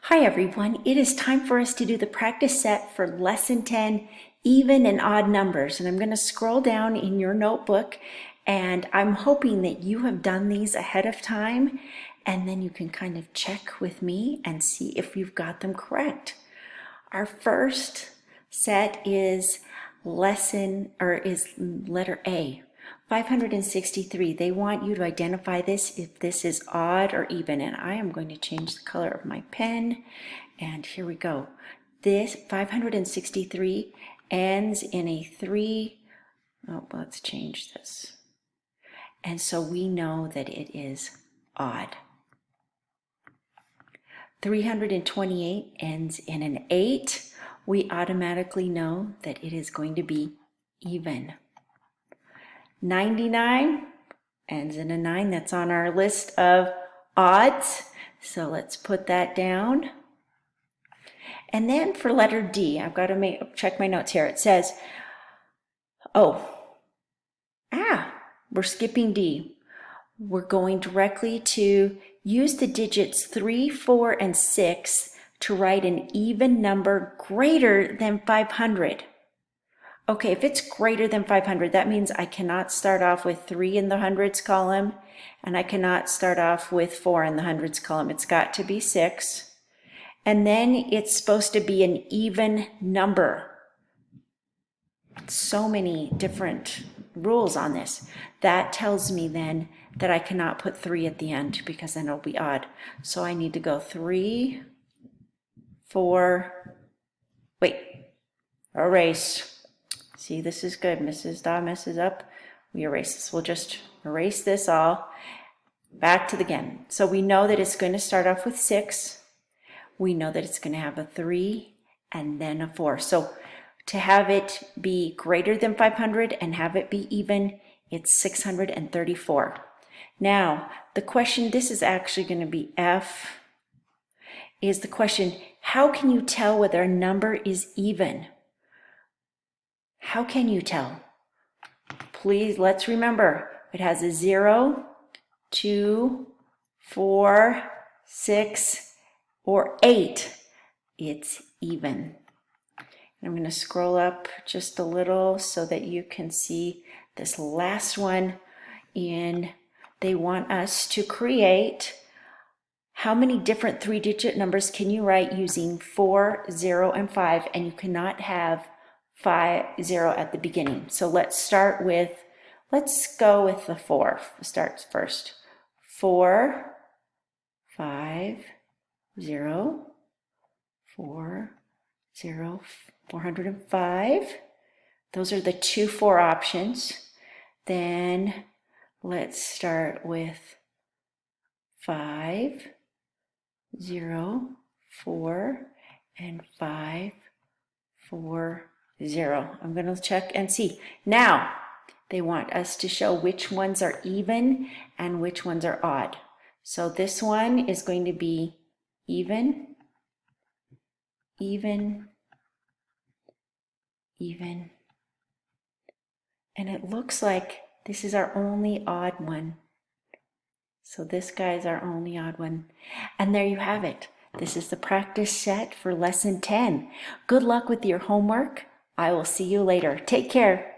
Hi everyone, it is time for us to do the practice set for lesson 10, even and odd numbers. And I'm going to scroll down in your notebook and I'm hoping that you have done these ahead of time and then you can kind of check with me and see if you've got them correct. Our first set is letter A. 563. They want you to identify this if this is odd or even, and I am going to change the color of my pen, and here we go. This 563 ends in a 3. Oh, let's change this. And so we know that it is odd. 328 ends in an 8. We automatically know that it is going to be even. 99 ends in a 9. That's on our list of odds. So let's put that down. And then for letter D, I've got to check my notes here. It says, we're skipping D. We're going directly to use the digits 3, 4, and 6 to write an even number greater than 500. Okay, if it's greater than 500, that means I cannot start off with 3 in the hundreds column, and I cannot start off with 4 in the hundreds column. It's got to be 6. And then it's supposed to be an even number. So many different rules on this. That tells me then that I cannot put 3 at the end because then it'll be odd. So I need to go 3, 4, erase. See, this is good. Mrs. Da messes up. We erase this. We'll just erase this all. Back to the again. So we know that it's going to start off with 6. We know that it's going to have a 3 and then a 4. So to have it be greater than 500 and have it be even, it's 634. Now, the question, this is actually going to be F, is the question, how can you tell whether a number is even? How can you tell? Please, let's remember, it has a 0, 2, 4, 6, or 8. It's even. I'm going to scroll up just a little so that you can see this last one. They want us to create how many different 3-digit numbers can you write using 4, 0, and 5, and you cannot have 0 at the beginning. So let's go with the 4. Starts first. 4, 5, 0, 4, 0, 405. Those are the 2 4 options. Then let's start with 5, 0, 4, and 5, 4, 0. I'm going to check and see. Now, they want us to show which ones are even and which ones are odd. So this one is going to be even, even, even. And it looks like this is our only odd one. So this guy is our only odd one. And there you have it. This is the practice set for lesson 10. Good luck with your homework. I will see you later. Take care.